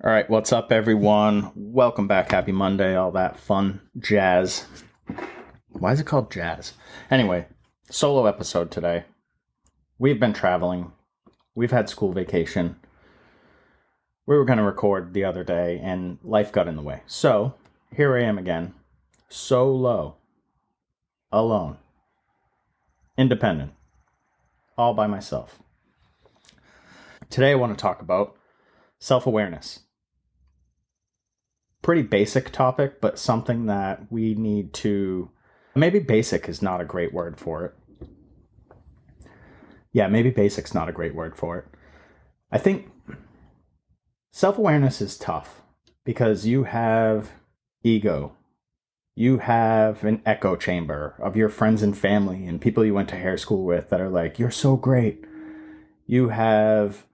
All right, what's up, everyone? Welcome back. Happy Monday, all that fun jazz. Why is it called jazz? Anyway, solo episode today. We've been traveling. We've had school vacation. We were going to record the other day, and life got in the way. So, here I am again. Solo. Alone. Independent. All by myself. Today I want to talk about self-awareness. Pretty basic topic, but something that we need to... Maybe basic is not a great word for it. Yeah, maybe basic's not a great word for it. I think self-awareness is tough because you have ego. You have an echo chamber of your friends and family and people you went to hair school with that are like, you're so great. You have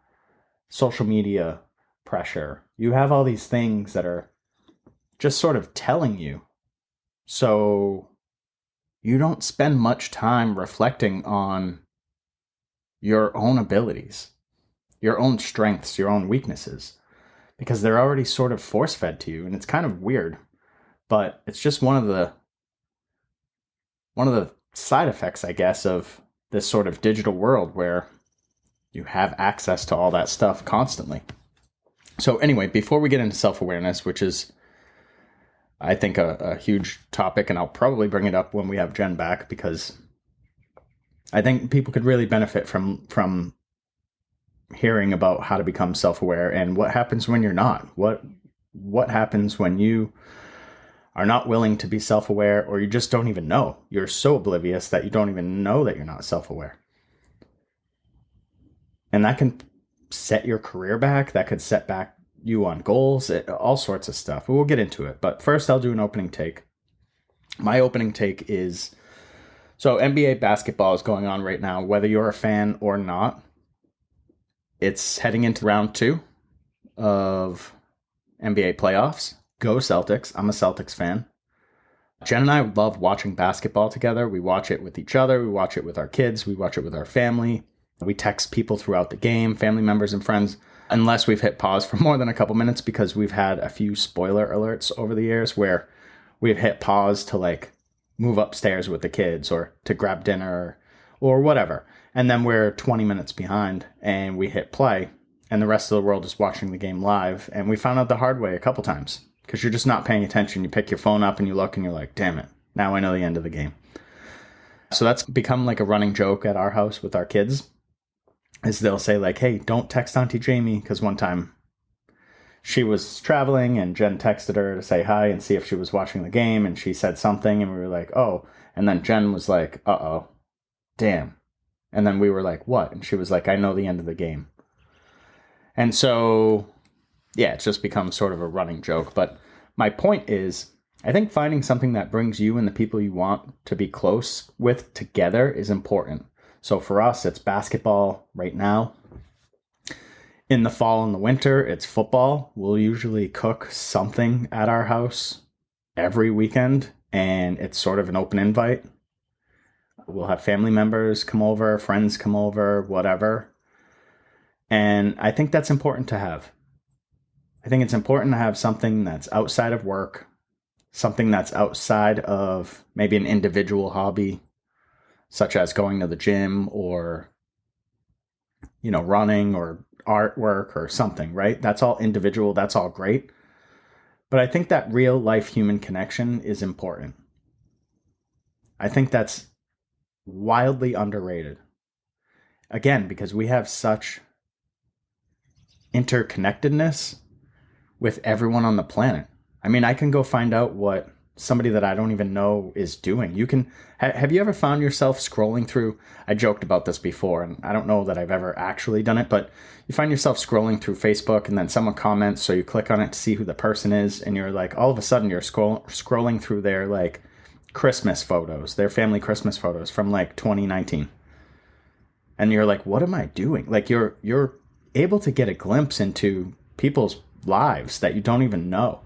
social media pressure. You have all these things that are just sort of telling you. So you don't spend much time reflecting on your own abilities, your own strengths, your own weaknesses, because they're already sort of force-fed to you. And it's kind of weird, but it's just one of the side effects, I guess, of this sort of digital world where you have access to all that stuff constantly. So anyway, before we get into self-awareness, which is, I think, a huge topic, and I'll probably bring it up when we have Jen back, because I think people could really benefit from hearing about how to become self-aware and what happens when you're not. What happens when you are not willing to be self-aware, or you just don't even know. You're so oblivious that you don't even know that you're not self-aware. And that can set your career back. That could set back you on goals, all sorts of stuff. We'll get into it. But first, I'll do an opening take. My opening take is, so NBA basketball is going on right now, whether you're a fan or not. It's heading into round 2 of NBA playoffs. Go Celtics. I'm a Celtics fan. Jen and I love watching basketball together. We watch it with each other. We watch it with our kids. We watch it with our family. We text people throughout the game, family members and friends, unless we've hit pause for more than a couple minutes, because we've had a few spoiler alerts over the years where we've hit pause to like move upstairs with the kids or to grab dinner or whatever. And then we're 20 minutes behind and we hit play and the rest of the world is watching the game live. And we found out the hard way a couple times because you're just not paying attention. You pick your phone up and you look and you're like, damn it, now I know the end of the game. So that's become like a running joke at our house with our kids. Is they'll say like, hey, don't text Auntie Jamie, because one time she was traveling and Jen texted her to say hi and see if she was watching the game, and she said something and we were like, oh, and then Jen was like, uh-oh, damn. And then we were like, what? And she was like, I know the end of the game. And so, yeah, it's just become sort of a running joke. But my point is, I think finding something that brings you and the people you want to be close with together is important. So for us, it's basketball right now. In the fall and the winter, it's football. We'll usually cook something at our house every weekend, and it's sort of an open invite. We'll have family members come over, friends come over, whatever. And I think that's important to have. I think it's important to have something that's outside of work, something that's outside of maybe an individual hobby, such as going to the gym or, running or artwork or something, right? That's all individual. That's all great. But I think that real life human connection is important. I think that's wildly underrated. Again, because we have such interconnectedness with everyone on the planet. I mean, I can go find out what somebody that I don't even know is doing. You can, have you ever found yourself scrolling through, I joked about this before, and I don't know that I've ever actually done it, but you find yourself scrolling through Facebook and then someone comments, so you click on it to see who the person is, and you're like, all of a sudden you're scrolling through their like Christmas photos, their family Christmas photos from like 2019. And you're like, what am I doing? Like you're able to get a glimpse into people's lives that you don't even know.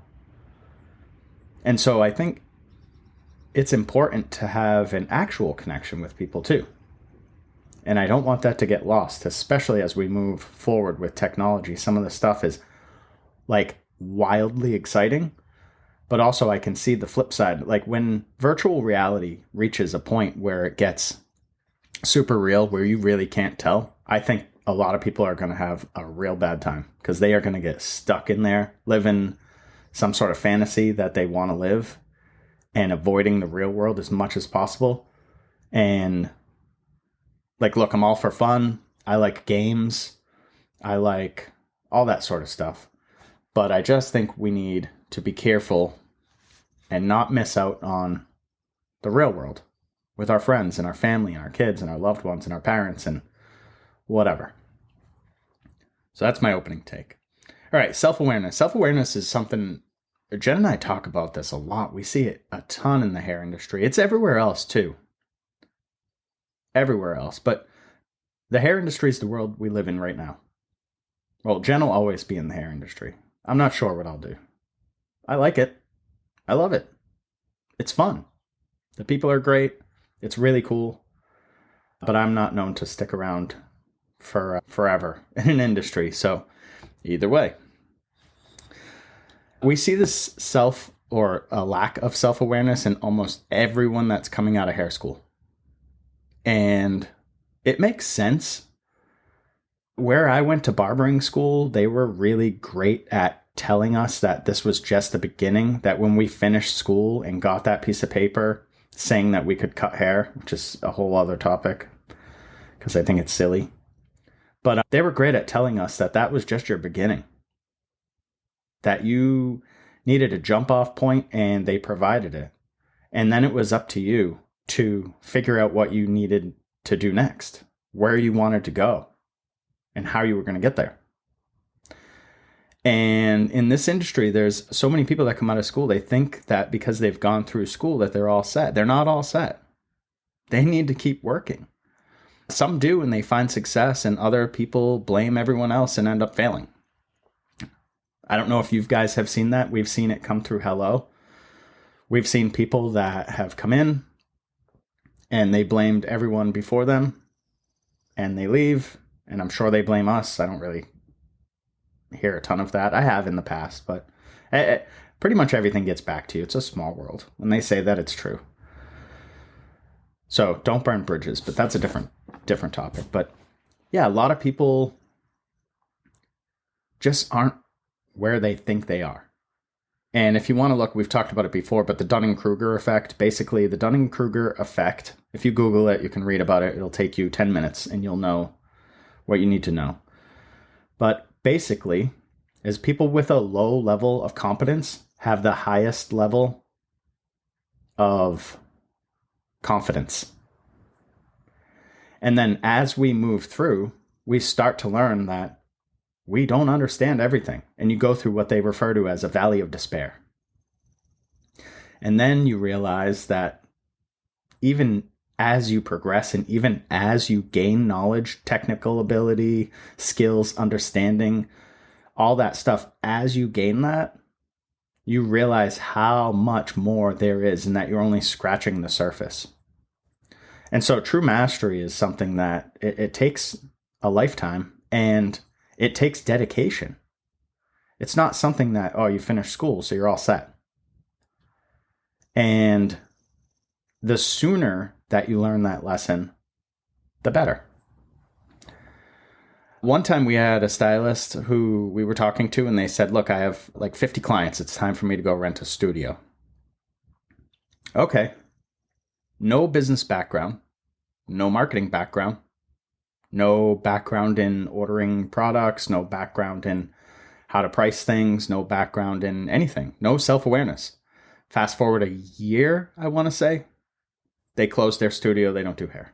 And so I think it's important to have an actual connection with people too. And I don't want that to get lost, especially as we move forward with technology. Some of the stuff is like wildly exciting, but also I can see the flip side. Like when virtual reality reaches a point where it gets super real, where you really can't tell, I think a lot of people are going to have a real bad time because they are going to get stuck in there, living some sort of fantasy that they want to live and avoiding the real world as much as possible. And like, look, I'm all for fun. I like games. I like all that sort of stuff. But I just think we need to be careful and not miss out on the real world with our friends and our family and our kids and our loved ones and our parents and whatever. So that's my opening take. All right, self-awareness. Self-awareness is something, Jen and I talk about this a lot. We see it a ton in the hair industry. It's everywhere else too. Everywhere else. But the hair industry is the world we live in right now. Well, Jen will always be in the hair industry. I'm not sure what I'll do. I like it. I love it. It's fun. The people are great. It's really cool. But I'm not known to stick around for forever in an industry. So either way, we see this self or a lack of self-awareness in almost everyone that's coming out of hair school. And it makes sense. Where I went to barbering school, they were really great at telling us that this was just the beginning, that when we finished school and got that piece of paper saying that we could cut hair, which is a whole other topic because I think it's silly. But they were great at telling us that that was just your beginning, that you needed a jump off point and they provided it. And then it was up to you to figure out what you needed to do next, where you wanted to go, and how you were going to get there. And in this industry, there's so many people that come out of school, they think that because they've gone through school that they're all set. They're not all set. They need to keep working. Some do and they find success, and other people blame everyone else and end up failing. I don't know if you guys have seen that. We've seen it come through Hello. We've seen people that have come in and they blamed everyone before them and they leave. And I'm sure they blame us. I don't really hear a ton of that. I have in the past, but pretty much everything gets back to you. It's a small world. When they say that, it's true. So don't burn bridges, but that's a different topic. But yeah, a lot of people just aren't where they think they are. And if you want to look, we've talked about it before, but the Dunning-Kruger effect, basically the Dunning-Kruger effect, if you Google it, you can read about it. It'll take you 10 minutes and you'll know what you need to know. But basically, is people with a low level of competence have the highest level of confidence. And then as we move through, we start to learn that we don't understand everything. And you go through what they refer to as a valley of despair. And then you realize that even as you progress and even as you gain knowledge, technical ability, skills, understanding, all that stuff, as you gain that, you realize how much more there is and that you're only scratching the surface. And so true mastery is something that it takes a lifetime and it takes dedication. It's not something that, oh, you finished school, so you're all set. And the sooner that you learn that lesson, the better. One time we had a stylist who we were talking to and they said, look, I have like 50 clients. It's time for me to go rent a studio. Okay. No business background, no marketing background, no background in ordering products, no background in how to price things, no background in anything, no self-awareness. Fast forward a year, I want to say, they closed their studio, they don't do hair.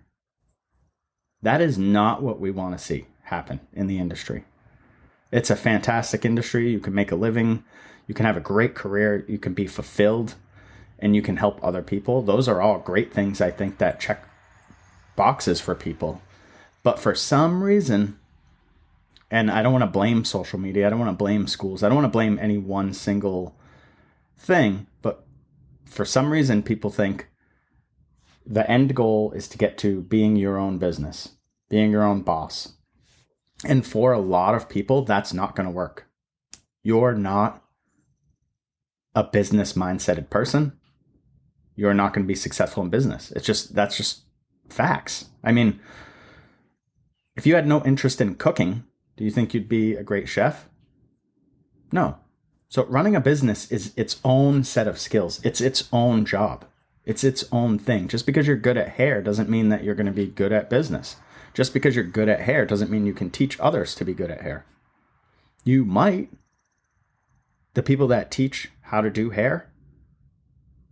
That is not what we want to see happen in the industry. It's a fantastic industry. You can make a living, you can have a great career, you can be fulfilled, and you can help other people. Those are all great things, I think, that check boxes for people. But for some reason, and I don't want to blame social media, I don't want to blame schools, I don't want to blame any one single thing, but for some reason people think the end goal is to get to being your own business, being your own boss. And for a lot of people, that's not going to work. you're not a business mindseted person, you're not going to be successful in business. That's just facts. I mean, if you had no interest in cooking, do you think you'd be a great chef? No. So running a business is its own set of skills. It's its own job. It's its own thing. Just because you're good at hair doesn't mean that you're going to be good at business. Just because you're good at hair doesn't mean you can teach others to be good at hair. You might. The people that teach how to do hair,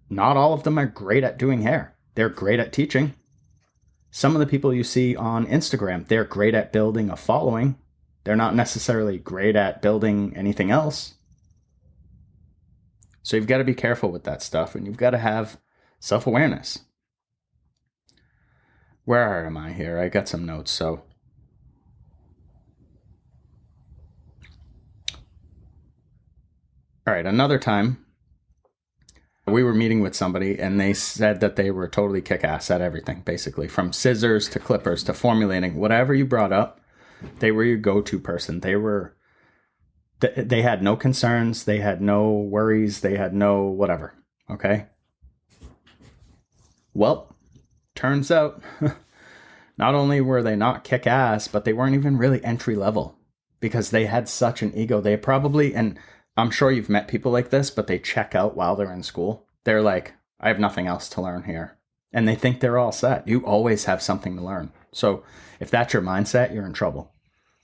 not all of them are great at doing hair. They're great at teaching. Some of the people you see on Instagram, they're great at building a following. They're not necessarily great at building anything else. So you've got to be careful with that stuff, and you've got to have self-awareness. Where am I here? I got some notes, so. All right, another time, we were meeting with somebody, and they said that they were totally kick-ass at everything, basically. From scissors to clippers to formulating. Whatever you brought up, they were your go-to person. They had no concerns. They had no worries. They had no whatever. Okay? Well, turns out, not only were they not kick-ass, but they weren't even really entry-level because they had such an ego. They probably, and I'm sure you've met people like this, but they check out while they're in school. They're like, I have nothing else to learn here. And they think they're all set. You always have something to learn. So if that's your mindset, you're in trouble.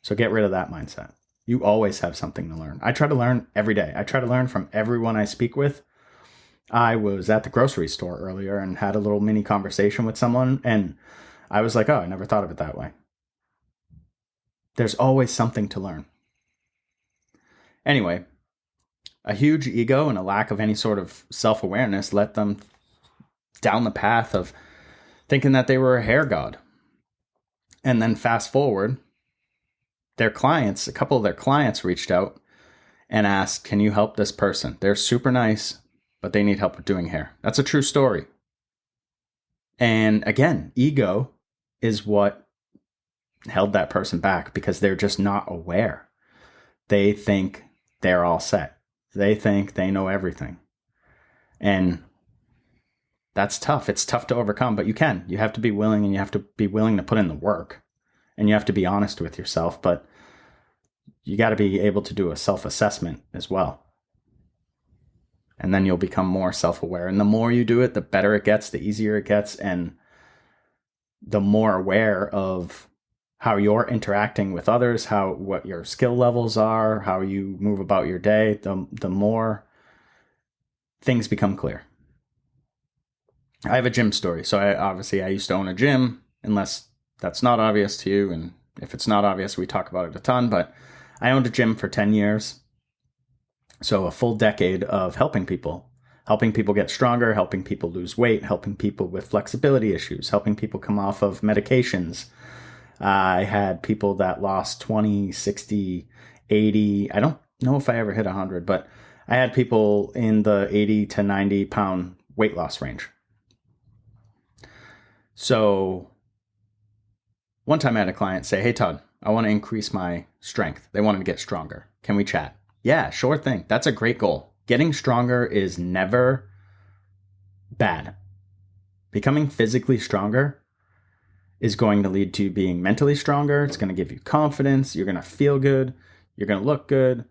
So get rid of that mindset. You always have something to learn. I try to learn every day. I try to learn from everyone I speak with. I was at the grocery store earlier and had a little mini conversation with someone, and I was like, oh, I never thought of it that way. There's always something to learn. Anyway, a huge ego and a lack of any sort of self-awareness led them down the path of thinking that they were a hair god. And then fast forward, a couple of their clients reached out and asked, can you help this person? They're super nice, but they need help with doing hair. That's a true story. And again, ego is what held that person back because they're just not aware. They think they're all set. They think they know everything. And that's tough. It's tough to overcome, but you can. You have to be willing, and you have to be willing to put in the work. And you have to be honest with yourself, but you got to be able to do a self-assessment as well. And then you'll become more self-aware. And the more you do it, the better it gets, the easier it gets, and the more aware of how you're interacting with others, what your skill levels are, how you move about your day, the more things become clear. I have a gym story. So I used to own a gym, unless that's not obvious to you. And if it's not obvious, we talk about it a ton, but I owned a gym for 10 years. So a full decade of helping people get stronger, helping people lose weight, helping people with flexibility issues, helping people come off of medications. I had people that lost 20, 60, 80. I don't know if I ever hit 100, but I had people in the 80 to 90 pound weight loss range. So one time I had a client say, hey, Todd, I want to increase my strength. They wanted to get stronger. Can we chat? Yeah, sure thing. That's a great goal. Getting stronger is never bad. Becoming physically stronger is going to lead to being mentally stronger. It's going to give you confidence. You're going to feel good. You're going to look good.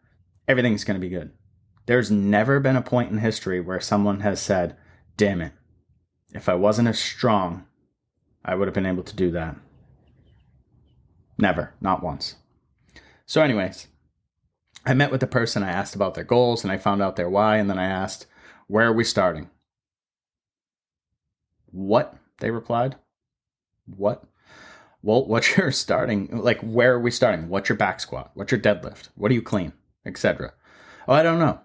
Everything's going to be good. There's never been a point in history where someone has said, damn it, if I wasn't as strong, I would have been able to do that. Never, not once. So anyways, I met with the person. I asked about their goals and I found out their why. And then I asked, where are we starting? What? They replied. What? Well, what's your starting? Like, where are we starting? What's your back squat? What's your deadlift? What do you clean? Etc. Oh, I don't know.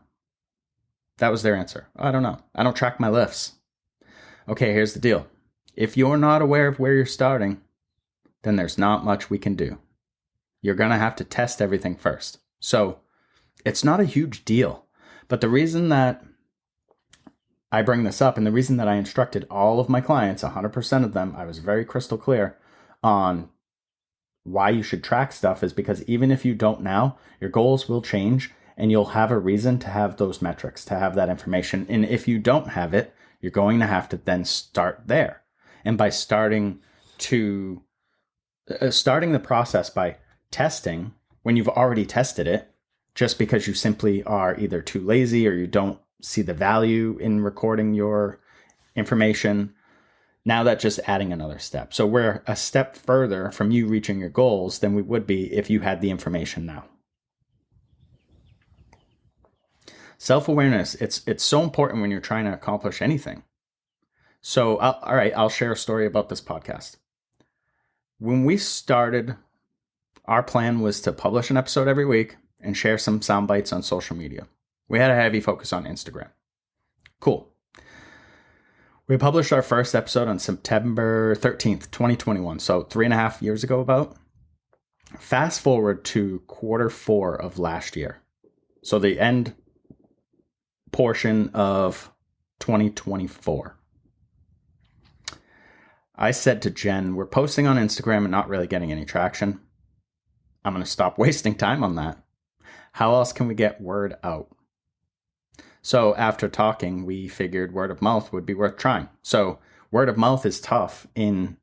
That was their answer. Oh, I don't know. I don't track my lifts. Okay, here's the deal. If you're not aware of where you're starting, then there's not much we can do. You're going to have to test everything first. So it's not a huge deal. But the reason that I bring this up, and the reason that I instructed all of my clients, 100% of them, I was very crystal clear on why you should track stuff, is because even if you don't now, your goals will change And you'll have a reason to have those metrics, to have that information. And if you don't have it, you're going to have to then start there. And by starting the process by testing when you've already tested it, just because you simply are either too lazy or you don't see the value in recording your information, now that's just adding another step. So we're a step further from you reaching your goals than we would be if you had the information now. Self-awareness, it's so important when you're trying to accomplish anything. So, I'll share a story about this podcast. When we started, our plan was to publish an episode every week and share some sound bites on social media. We had a heavy focus on Instagram. Cool. We published our first episode on September 13th, 2021. So 3.5 years ago about. Fast forward to Q4 of last year. So the end portion of 2024. I said to Jen, we're posting on Instagram and not really getting any traction. I'm going to stop wasting time on that. How else can we get word out? So after talking, we figured word of mouth would be worth trying. So word of mouth is tough in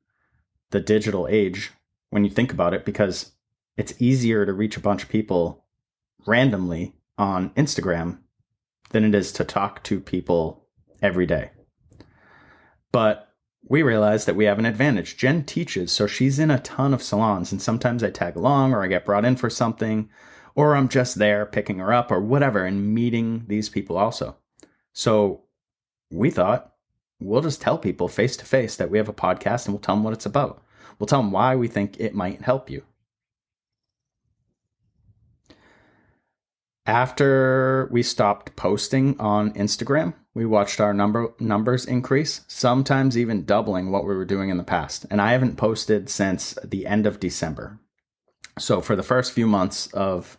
the digital age when you think about it, because it's easier to reach a bunch of people randomly on Instagram than it is to talk to people every day. But we realized that we have an advantage. Jen teaches, so she's in a ton of salons, and sometimes I tag along or I get brought in for something, or I'm just there picking her up or whatever and meeting these people also. So we thought we'll just tell people face to face that we have a podcast and we'll tell them what it's about. We'll tell them why we think it might help you. After we stopped posting on Instagram, we watched our numbers increase, sometimes even doubling what we were doing in the past. And I haven't posted since the end of December. So for the first few months of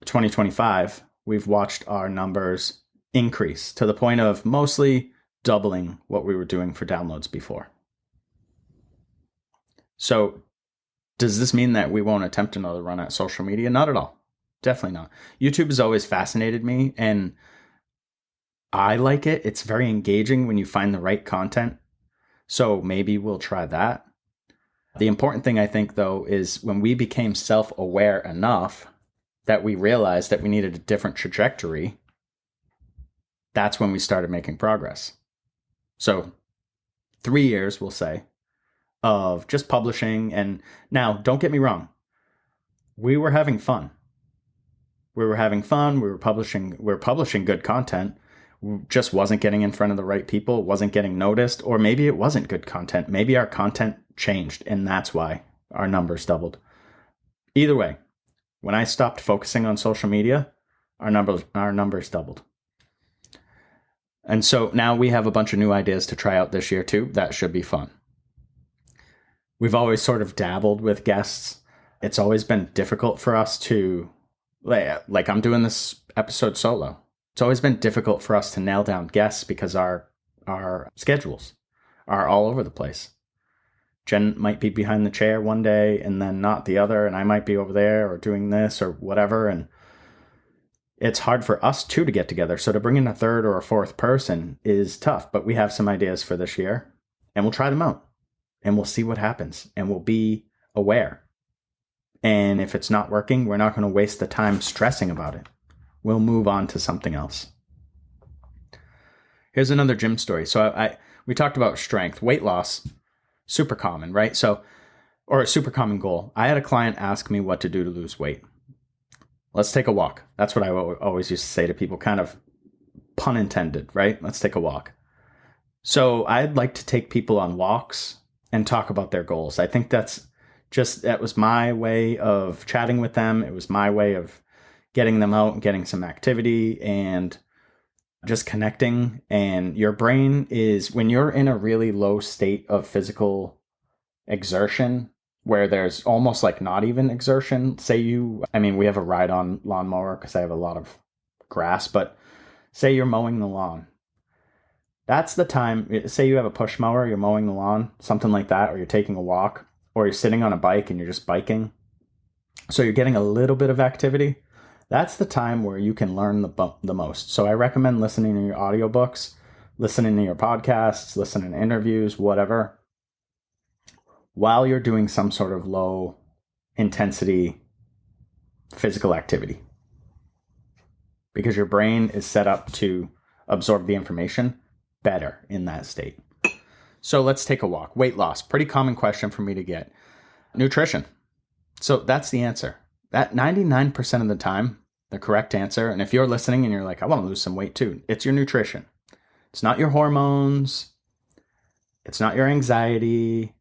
2025, we've watched our numbers increase to the point of mostly doubling what we were doing for downloads before. So does this mean that we won't attempt another run at social media? Not at all. Definitely not. YouTube has always fascinated me, and I like it. It's very engaging when you find the right content. So maybe we'll try that. The important thing, I think, though, is when we became self-aware enough that we realized that we needed a different trajectory, that's when we started making progress. So 3 years, we'll say, of just publishing. And now, don't get me wrong, we were having fun. We were publishing good content. Just wasn't getting in front of the right people, wasn't getting noticed, or maybe it wasn't good content. Maybe our content changed, and that's why our numbers doubled. Either way, when I stopped focusing on social media, our numbers doubled. And so now we have a bunch of new ideas to try out this year too. That should be fun. We've always sort of dabbled with guests. It's always been difficult for us to, like I'm doing this episode solo. It's always been difficult for us to nail down guests because our schedules are all over the place. Jen might be behind the chair one day and then not the other, and I might be over there or doing this or whatever, and it's hard for us two to get together. So to bring in a third or a fourth person is tough, but we have some ideas for this year, and we'll try them out, and we'll see what happens, and we'll be aware. And if it's not working, we're not going to waste the time stressing about it. We'll move on to something else. Here's another gym story. So we talked about strength, weight loss, super common, right? So, or a super common goal. I had a client ask me what to do to lose weight. Let's take a walk. That's what I always used to say to people, kind of pun intended, right? Let's take a walk. So I'd like to take people on walks and talk about their goals. I think that was my way of chatting with them. It was my way of getting them out and getting some activity and just connecting. And your brain is, when you're in a really low state of physical exertion, where there's almost like not even exertion, we have a ride-on lawnmower because I have a lot of grass, but say you're mowing the lawn. That's the time, say you have a push mower, you're mowing the lawn, something like that, or you're taking a walk, or you're sitting on a bike and you're just biking. So you're getting a little bit of activity. That's the time where you can learn the most. So I recommend listening to your audiobooks, listening to your podcasts, listening to interviews, whatever, while you're doing some sort of low intensity physical activity. Because your brain is set up to absorb the information better in that state. So let's take a walk. Weight loss, pretty common question for me to get. Nutrition. So that's the answer. That 99% of the time, the correct answer, and if you're listening and you're like, I want to lose some weight too, it's your nutrition. It's not your hormones. It's not your anxiety.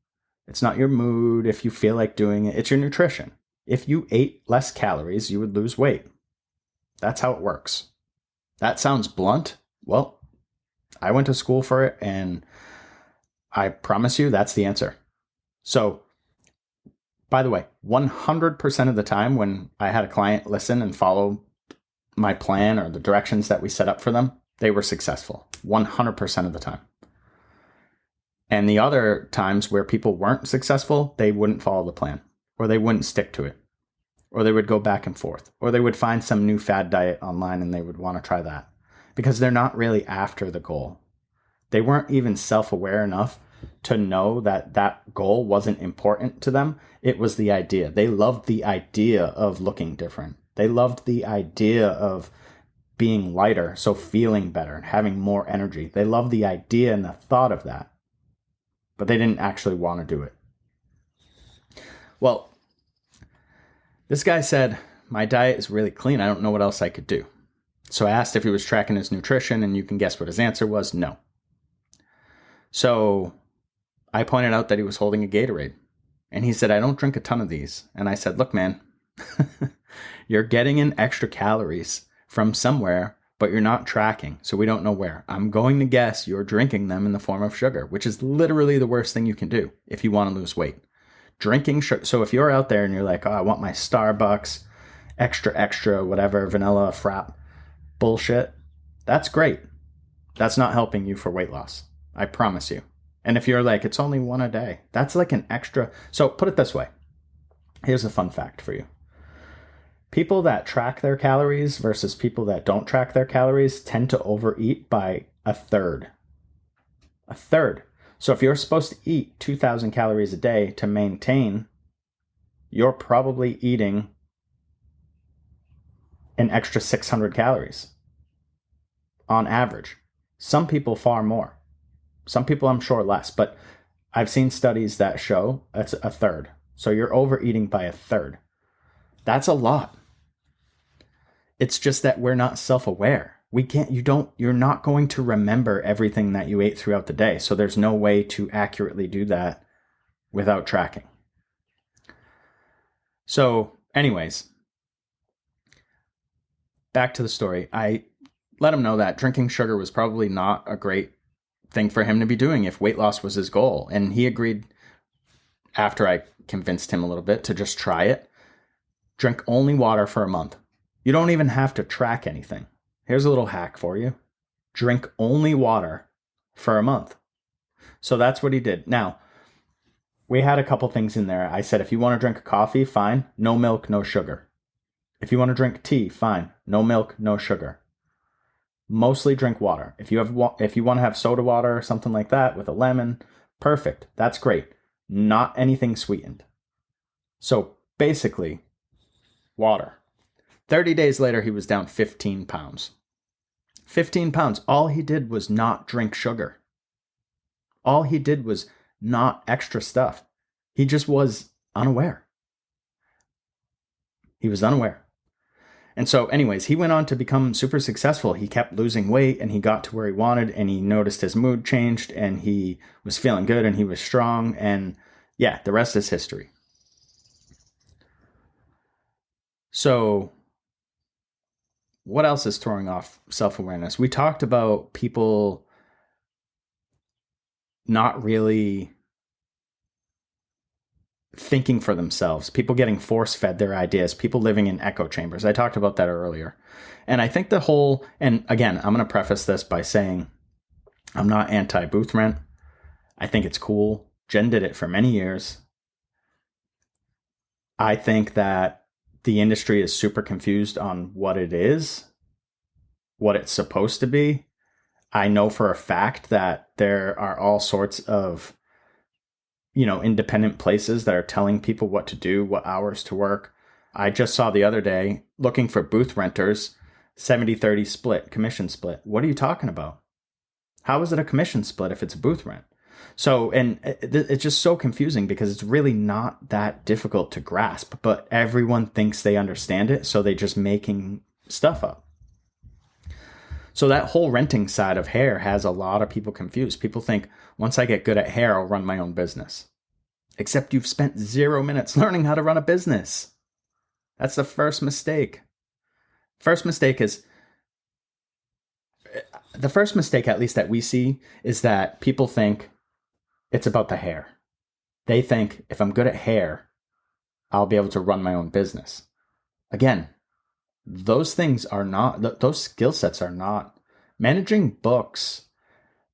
It's not your mood if you feel like doing it. It's your nutrition. If you ate less calories, you would lose weight. That's how it works. That sounds blunt. Well, I went to school for it, and I promise you that's the answer. So, by the way, 100% of the time when I had a client listen and follow my plan or the directions that we set up for them, they were successful. 100% of the time. And the other times where people weren't successful, they wouldn't follow the plan, or they wouldn't stick to it, or they would go back and forth, or they would find some new fad diet online and they would want to try that because they're not really after the goal. They weren't even self-aware enough to know that that goal wasn't important to them. It was the idea. They loved the idea of looking different. They loved the idea of being lighter, so feeling better and having more energy. They loved the idea and the thought of that, but they didn't actually want to do it. Well, this guy said, my diet is really clean. I don't know what else I could do. So I asked if he was tracking his nutrition, and you can guess what his answer was, no. So I pointed out that he was holding a Gatorade. And he said, I don't drink a ton of these. And I said, look, man, you're getting in extra calories from somewhere, but you're not tracking. So we don't know where. I'm going to guess you're drinking them in the form of sugar, which is literally the worst thing you can do if you want to lose weight. Drinking sugar. So if you're out there and you're like, oh, I want my Starbucks, extra, whatever, vanilla frap bullshit, that's great. That's not helping you for weight loss. I promise you. And if you're like, it's only one a day, that's like an extra. So put it this way. Here's a fun fact for you. People that track their calories versus people that don't track their calories tend to overeat by a third. A third. So if you're supposed to eat 2,000 calories a day to maintain, you're probably eating an extra 600 calories on average. Some people far more. Some people, I'm sure, less, but I've seen studies that show it's a third. So you're overeating by a third. That's a lot. It's just that we're not self-aware. You're not going to remember everything that you ate throughout the day. So there's no way to accurately do that without tracking. So anyways, back to the story. I let him know that drinking sugar was probably not a great thing for him to be doing if weight loss was his goal. And he agreed, after I convinced him a little bit, to just try it. Drink only water for a month. You don't even have to track anything. Here's a little hack for you. Drink only water for a month. So that's what he did. Now, we had a couple things in there. I said, if you want to drink a coffee, fine. No milk, no sugar. If you want to drink tea, fine. No milk, no sugar. Mostly drink water. If you want to have soda water or something like that with a lemon, perfect. That's great. Not anything sweetened. So basically, water. 30 days later, he was down 15 pounds. 15 pounds. All he did was not drink sugar. All he did was not extra stuff. He just was unaware. He was unaware. And so anyways, he went on to become super successful. He kept losing weight and he got to where he wanted, and he noticed his mood changed and he was feeling good and he was strong. And yeah, the rest is history. So what else is throwing off self-awareness? We talked about people not really thinking for themselves, people getting force-fed their ideas, people living in echo chambers. I talked about that earlier. And I think and again, I'm going to preface this by saying I'm not anti-booth rent. I think it's cool. Jen did it for many years. I think that the industry is super confused on what it is, what it's supposed to be. I know for a fact that there are all sorts of, independent places that are telling people what to do, what hours to work. I just saw the other day looking for booth renters, 70-30 split, commission split. What are you talking about? How is it a commission split if it's a booth rent? So, and it's just so confusing because it's really not that difficult to grasp, but everyone thinks they understand it. So they're just making stuff up. So that whole renting side of hair has a lot of people confused. People think once I get good at hair, I'll run my own business. Except you've spent 0 minutes learning how to run a business. That's the first mistake. The first mistake, at least that we see, is that people think it's about the hair. They think if I'm good at hair, I'll be able to run my own business. Again, those things are not, those skill sets are not. Managing books,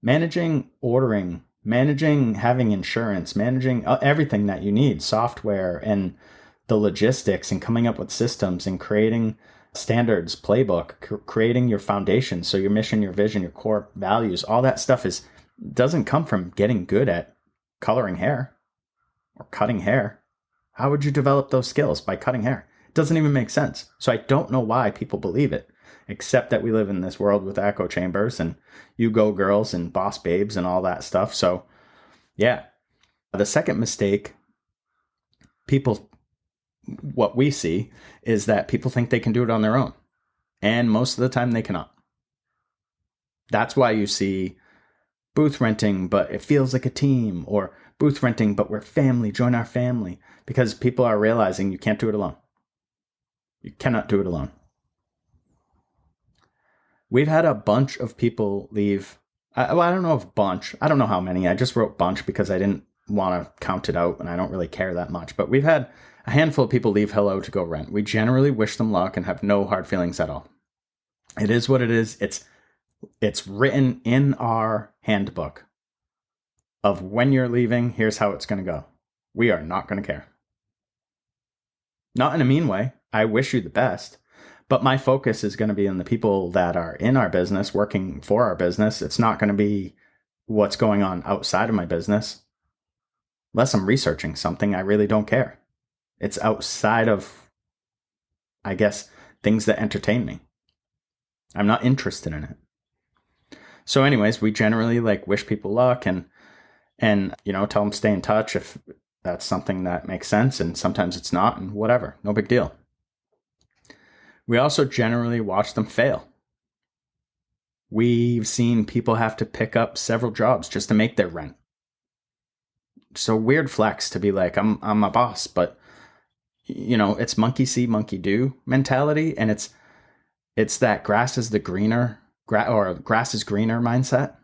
managing ordering, managing having insurance, managing everything that you need, software and the logistics and coming up with systems and creating standards, playbook, creating your foundation. So your mission, your vision, your core values, all that stuff doesn't come from getting good at coloring hair or cutting hair. How would you develop those skills? By cutting hair. It doesn't even make sense. So I don't know why people believe it, except that we live in this world with echo chambers and you go girls and boss babes and all that stuff. So yeah, the second mistake, what we see is that people think they can do it on their own. And most of the time they cannot. That's why you see booth renting, but it feels like a team, or booth renting, but we're family, join our family, because people are realizing you can't do it alone. You cannot do it alone. We've had a bunch of people leave. I don't know if bunch. I don't know how many. I just wrote bunch because I didn't want to count it out and I don't really care that much. But we've had a handful of people leave Hello to go rent. We generally wish them luck and have no hard feelings at all. It is what it is. It's written in our handbook of when you're leaving, here's how it's going to go. We are not going to care. Not in a mean way. I wish you the best. But my focus is going to be on the people that are in our business, working for our business. It's not going to be what's going on outside of my business. Unless I'm researching something, I really don't care. It's outside of, I guess, things that entertain me. I'm not interested in it. So anyways, we generally wish people luck and tell them stay in touch if that's something that makes sense. And sometimes it's not, and whatever, no big deal. We also generally watch them fail. We've seen people have to pick up several jobs just to make their rent. So weird flex to be like, I'm a boss, but it's monkey see, monkey do mentality. And it's that grass is greener mindset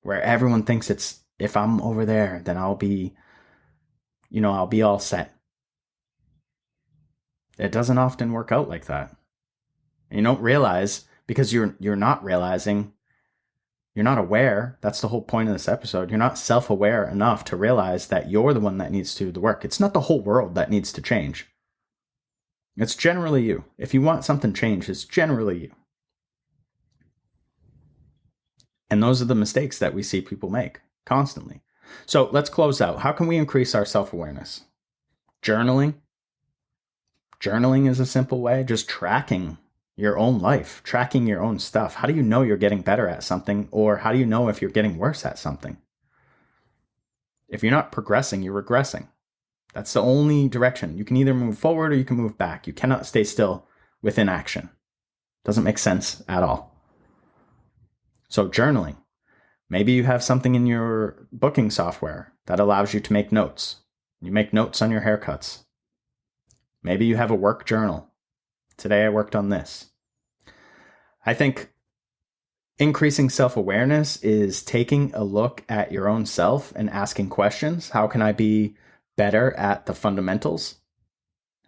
where everyone thinks if I'm over there, then I'll be all set. It doesn't often work out like that. And you don't realize because you're not realizing, you're not aware. That's the whole point of this episode. You're not self-aware enough to realize that you're the one that needs to do the work. It's not the whole world that needs to change. It's generally you. If you want something changed, it's generally you. And those are the mistakes that we see people make constantly. So let's close out. How can we increase our self-awareness? Journaling. Journaling is a simple way. Just tracking your own life, tracking your own stuff. How do you know you're getting better at something? Or how do you know if you're getting worse at something? If you're not progressing, you're regressing. That's the only direction. You can either move forward or you can move back. You cannot stay still with inaction. Doesn't make sense at all. So journaling. Maybe you have something in your booking software that allows you to make notes. You make notes on your haircuts. Maybe you have a work journal. Today I worked on this. I think increasing self-awareness is taking a look at your own self and asking questions. How can I be better at the fundamentals?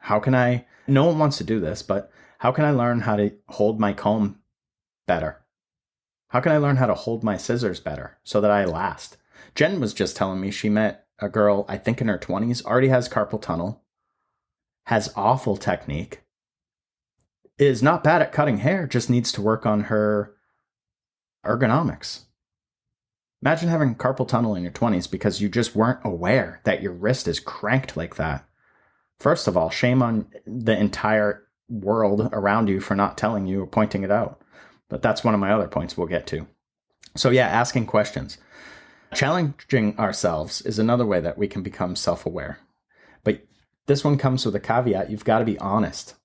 No one wants to do this, but how can I learn how to hold my comb better? How can I learn how to hold my scissors better so that I last? Jen was just telling me she met a girl, I think in her 20s, already has carpal tunnel, has awful technique, is not bad at cutting hair, just needs to work on her ergonomics. Imagine having carpal tunnel in your 20s because you just weren't aware that your wrist is cranked like that. First of all, shame on the entire world around you for not telling you or pointing it out. But that's one of my other points we'll get to. So yeah, asking questions. Challenging ourselves is another way that we can become self-aware. But this one comes with a caveat. You've got to be honest.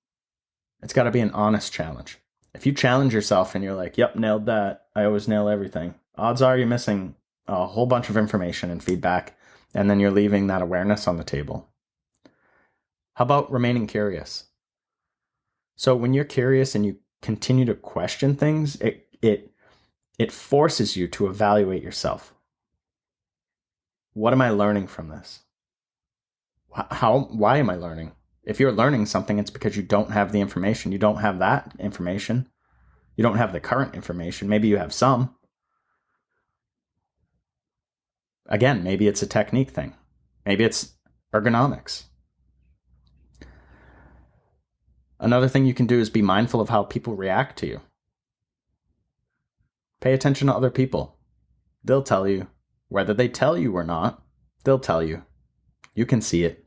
It's got to be an honest challenge. If you challenge yourself and you're like, yep, nailed that, I always nail everything, odds are you're missing a whole bunch of information and feedback, and then you're leaving that awareness on the table. How about remaining curious? So when you're curious and you continue to question things, it forces you to evaluate yourself. What am I learning from this? Why am I learning? If you're learning something, it's because you don't have the information. You don't have that information. You don't have the current information. Maybe you have some. Again, maybe it's a technique thing. Maybe it's ergonomics. Another thing you can do is be mindful of how people react to you. Pay attention to other people. They'll tell you. Whether they tell you or not, they'll tell you. You can see it.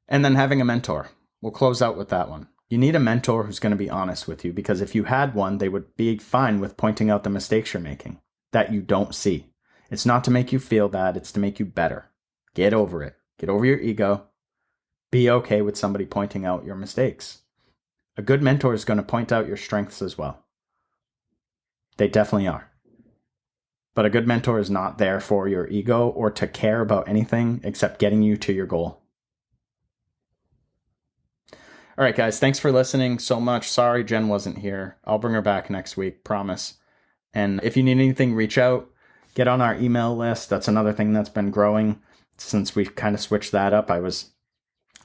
And then having a mentor. We'll close out with that one. You need a mentor who's going to be honest with you, because if you had one, they would be fine with pointing out the mistakes you're making that you don't see. It's not to make you feel bad. It's to make you better. Get over it. Get over your ego. Be okay with somebody pointing out your mistakes. A good mentor is going to point out your strengths as well. They definitely are. But a good mentor is not there for your ego or to care about anything except getting you to your goal. All right, guys, thanks for listening so much. Sorry Jen wasn't here. I'll bring her back next week, promise. And if you need anything, reach out. Get on our email list. That's another thing that's been growing since we've kind of switched that up.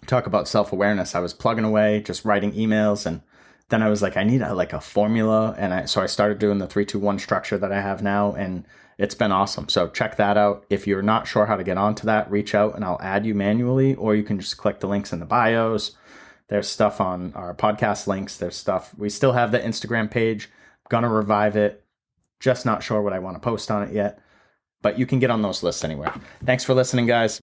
Talk about self-awareness. I was plugging away, just writing emails, and then I was like, I need a formula. And so I started doing the 3-2-1 structure that I have now, and it's been awesome. So check that out. If you're not sure how to get onto that, reach out and I'll add you manually, or you can just click the links in the bios. There's stuff on our podcast links. There's stuff. We still have the Instagram page. Gonna revive it. Just not sure what I want to post on it yet, but you can get on those lists anywhere. Thanks for listening, guys.